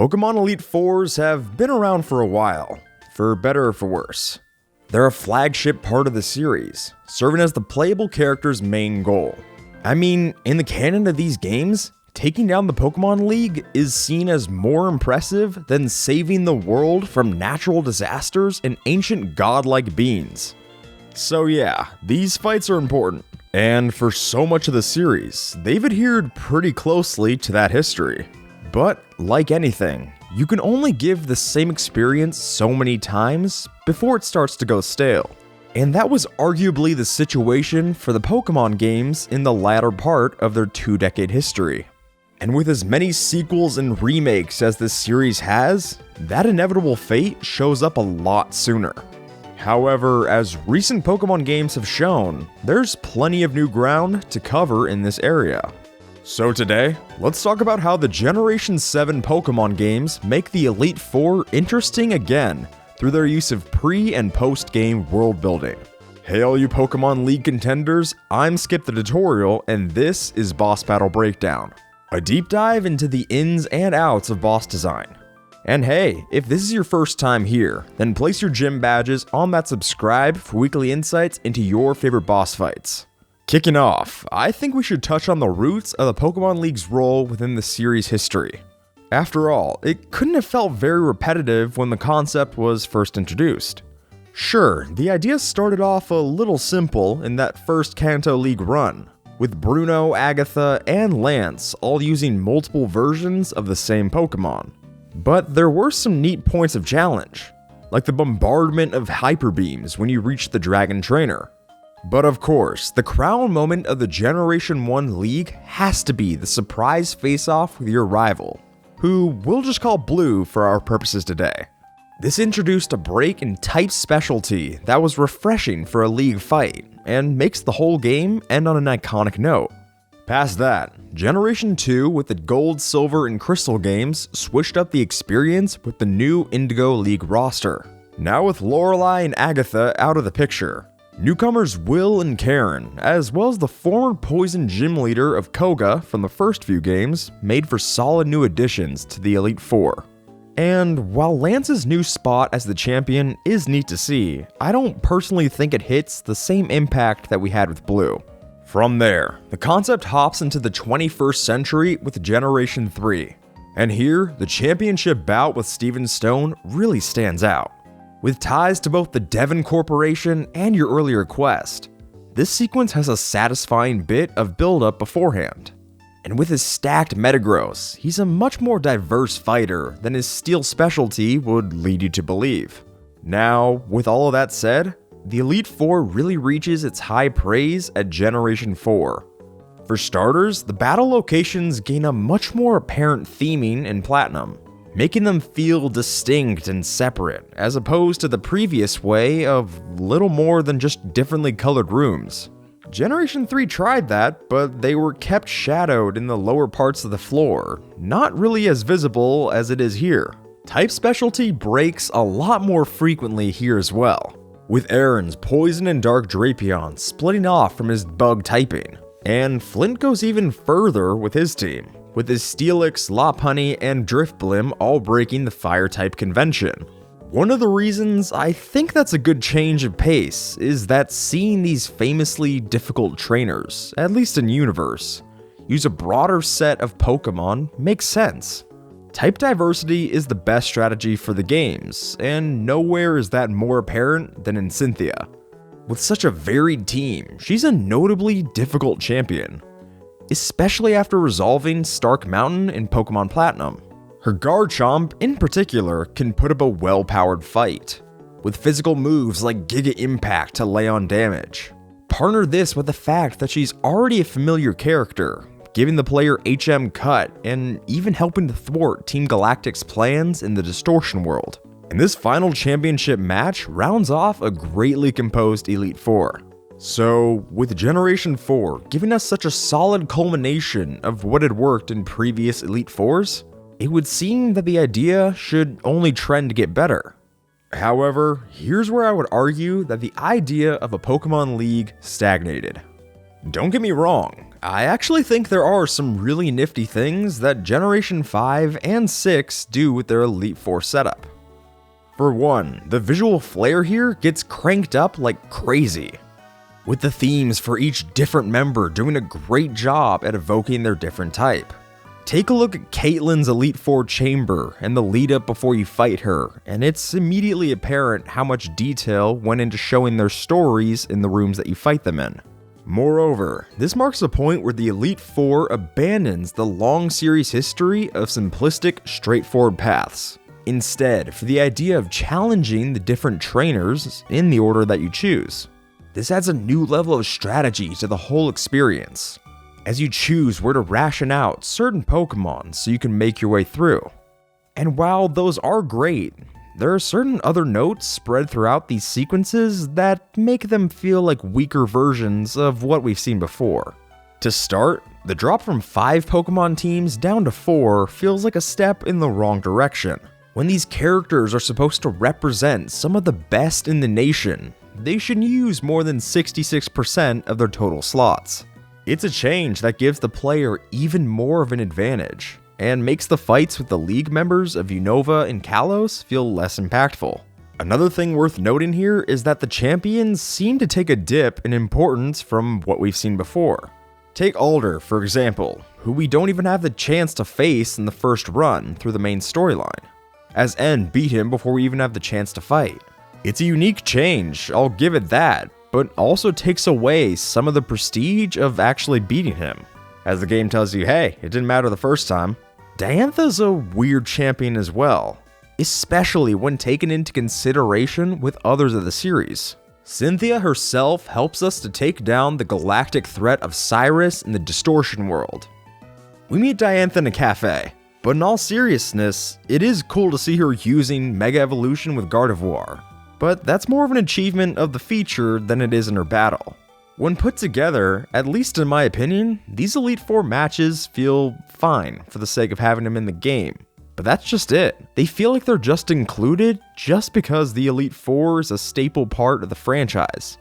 Pokemon Elite Fours have been around for a while, for better or for worse. They're a flagship part of the series, serving as the playable character's main goal. I mean, in the canon of these games, taking down the Pokemon League is seen as more impressive than saving the world from natural disasters and ancient godlike beings. So yeah, these fights are important, and for so much of the series, they've adhered pretty closely to that history. But like anything, you can only give the same experience so many times before it starts to go stale. And that was arguably the situation for the Pokemon games in the latter part of their 2-decade history. And with as many sequels and remakes as this series has, that inevitable fate shows up a lot sooner. However, as recent Pokemon games have shown, there's plenty of new ground to cover in this area. So today, let's talk about how the Generation VII Pokemon games make the Elite Four interesting again through their use of pre- and post-game world building. Hey all you Pokemon League contenders, I'm Skip the Tutorial, and this is Boss Battle Breakdown, a deep dive into the ins and outs of boss design. And hey, if this is your first time here, then place your gym badges on that subscribe for weekly insights into your favorite boss fights. Kicking off, I think we should touch on the roots of the Pokemon League's role within the series' history. After all, it couldn't have felt very repetitive when the concept was first introduced. Sure, the idea started off a little simple in that first Kanto League run, with Bruno, Agatha, and Lance all using multiple versions of the same Pokemon. But there were some neat points of challenge, like the bombardment of Hyper Beams when you reached the Dragon Trainer. But of course, the crown moment of the Generation I League has to be the surprise face-off with your rival, who we'll just call Blue for our purposes today. This introduced a break in type specialty that was refreshing for a League fight, and makes the whole game end on an iconic note. Past that, Generation 2 with the Gold, Silver, and Crystal games switched up the experience with the new Indigo League roster. Now with Lorelei and Agatha out of the picture, newcomers Will and Karen, as well as the former Poison Gym leader of Koga from the first few games, made for solid new additions to the Elite Four. And while Lance's new spot as the champion is neat to see, I don't personally think it hits the same impact that we had with Blue. From there, the concept hops into the 21st century with Generation 3, and here, the championship bout with Steven Stone really stands out. With ties to both the Devon Corporation and your earlier quest, this sequence has a satisfying bit of build-up beforehand. And with his stacked Metagross, he's a much more diverse fighter than his steel specialty would lead you to believe. Now, with all of that said, the Elite Four really reaches its high praise at Generation 4. For starters, the battle locations gain a much more apparent theming in Platinum, making them feel distinct and separate, as opposed to the previous way of little more than just differently colored rooms. Generation 3 tried that, but they were kept shadowed in the lower parts of the floor, not really as visible as it is here. Type specialty breaks a lot more frequently here as well, with Aaron's Poison and Dark Drapion splitting off from his bug typing, and Flint goes even further with his team, with his Steelix, Lopunny, and Drifblim all breaking the Fire-type convention. One of the reasons I think that's a good change of pace is that seeing these famously difficult trainers, at least in universe, use a broader set of Pokemon makes sense. Type diversity is the best strategy for the games, and nowhere is that more apparent than in Cynthia. With such a varied team, she's a notably difficult champion, especially after resolving Stark Mountain in Pokemon Platinum. Her Garchomp, in particular, can put up a well-powered fight, with physical moves like Giga Impact to lay on damage. Partner this with the fact that she's already a familiar character, giving the player HM cut and even helping to thwart Team Galactic's plans in the Distortion world. And this final championship match rounds off a greatly composed Elite Four. So, with Generation 4 giving us such a solid culmination of what had worked in previous Elite Fours, it would seem that the idea should only trend to get better. However, here's where I would argue that the idea of a Pokemon League stagnated. Don't get me wrong, I actually think there are some really nifty things that Generation 5 and 6 do with their Elite Four setup. For one, the visual flair here gets cranked up like crazy, with the themes for each different member doing a great job at evoking their different type. Take a look at Caitlyn's Elite Four chamber and the lead up before you fight her, and it's immediately apparent how much detail went into showing their stories in the rooms that you fight them in. Moreover, this marks a point where the Elite Four abandons the long series history of simplistic, straightforward paths. Instead, for the idea of challenging the different trainers in the order that you choose. This adds a new level of strategy to the whole experience, as you choose where to ration out certain Pokemon so you can make your way through. And while those are great, there are certain other notes spread throughout these sequences that make them feel like weaker versions of what we've seen before. To start, the drop from 5 Pokemon teams down to 4 feels like a step in the wrong direction. When these characters are supposed to represent some of the best in the nation, they should use more than 66% of their total slots. It's a change that gives the player even more of an advantage, and makes the fights with the league members of Unova and Kalos feel less impactful. Another thing worth noting here is that the champions seem to take a dip in importance from what we've seen before. Take Alder, for example, who we don't even have the chance to face in the first run through the main storyline, as N beat him before we even have the chance to fight. It's a unique change, I'll give it that, but also takes away some of the prestige of actually beating him, as the game tells you, hey, it didn't matter the first time. Diantha's a weird champion as well, especially when taken into consideration with others of the series. Cynthia herself helps us to take down the galactic threat of Cyrus in the Distortion world. We meet Diantha in a cafe, but in all seriousness, it is cool to see her using Mega Evolution with Gardevoir. But that's more of an achievement of the feature than it is in her battle. When put together, at least in my opinion, these Elite Four matches feel fine for the sake of having them in the game. But that's just it. They feel like they're just included just because the Elite Four is a staple part of the franchise.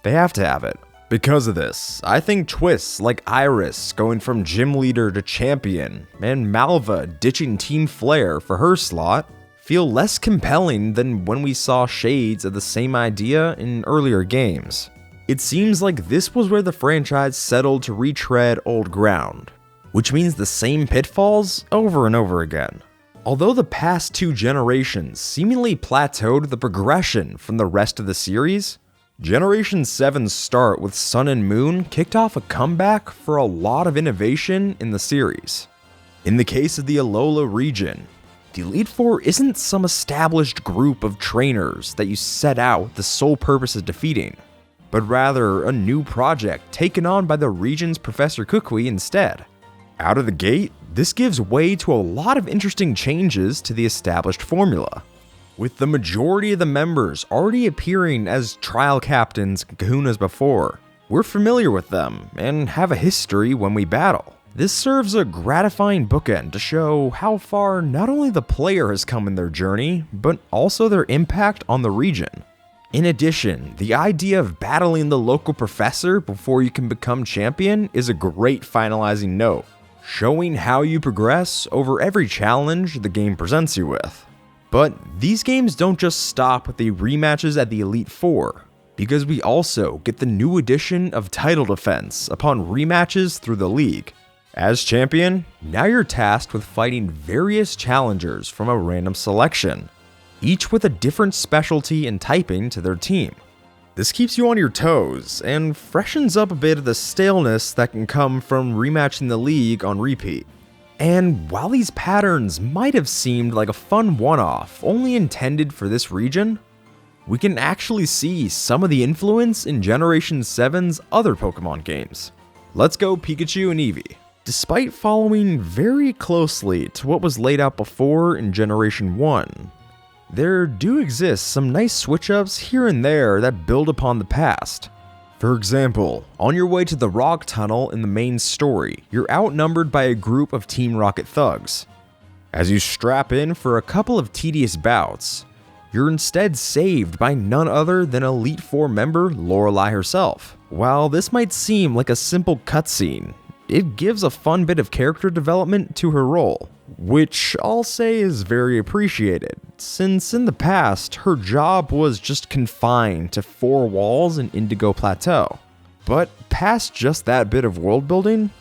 They have to have it. Because of this, I think twists like Iris going from gym leader to champion, and Malva ditching Team Flare for her slot, feel less compelling than when we saw shades of the same idea in earlier games. It seems like this was where the franchise settled to retread old ground, which means the same pitfalls over and over again. Although the past 2 generations seemingly plateaued the progression from the rest of the series, Generation 7's start with Sun and Moon kicked off a comeback for a lot of innovation in the series. In the case of the Alola region, the Elite Four isn't some established group of trainers that you set out with the sole purpose of defeating, but rather a new project taken on by the region's Professor Kukui instead. Out of the gate, this gives way to a lot of interesting changes to the established formula, with the majority of the members already appearing as trial captains and kahunas before. We're familiar with them and have a history when we battle. This serves a gratifying bookend to show how far not only the player has come in their journey, but also their impact on the region. In addition, the idea of battling the local professor before you can become champion is a great finalizing note, showing how you progress over every challenge the game presents you with. But these games don't just stop with the rematches at the Elite Four, because we also get the new addition of title defense upon rematches through the league. As champion, now you're tasked with fighting various challengers from a random selection, each with a different specialty and typing to their team. This keeps you on your toes and freshens up a bit of the staleness that can come from rematching the league on repeat. And while these patterns might have seemed like a fun one-off only intended for this region, we can actually see some of the influence in Generation 7's other Pokemon games. Let's go Pikachu and Eevee. Despite following very closely to what was laid out before in Generation 1, there do exist some nice switch-ups here and there that build upon the past. For example, on your way to the Rock Tunnel in the main story, you're outnumbered by a group of Team Rocket thugs. As you strap in for a couple of tedious bouts, you're instead saved by none other than Elite Four member Lorelei herself. While this might seem like a simple cutscene, it gives a fun bit of character development to her role, which I'll say is very appreciated, since in the past, her job was just confined to 4 walls in Indigo Plateau. But past just that bit of world building,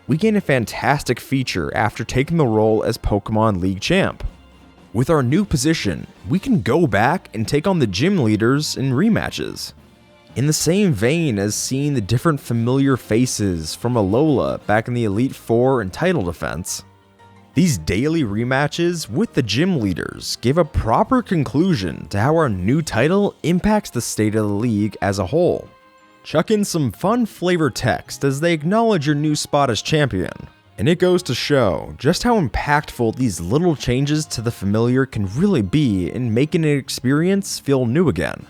we gain a fantastic feature after taking the role as Pokemon League champ. With our new position, we can go back and take on the gym leaders in rematches. In the same vein as seeing the different familiar faces from Alola back in the Elite Four and title defense, these daily rematches with the gym leaders give a proper conclusion to how our new title impacts the state of the league as a whole. Chuck in some fun flavor text as they acknowledge your new spot as champion, and it goes to show just how impactful these little changes to the familiar can really be in making an experience feel new again.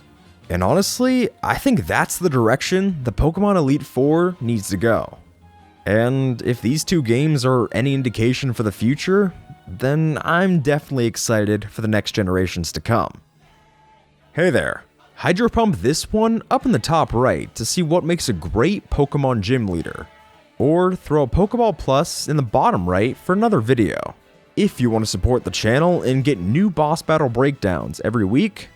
And honestly, I think that's the direction the Pokemon Elite Four needs to go. And if these 2 games are any indication for the future, then I'm definitely excited for the next generations to come. Hey there, Hydro Pump this one up in the top right to see what makes a great Pokemon gym leader, or throw a Pokeball Plus in the bottom right for another video. If you want to support the channel and get new boss battle breakdowns every week,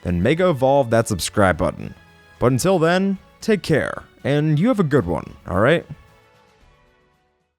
then mega evolve that subscribe button. But until then, take care, and you have a good one, alright?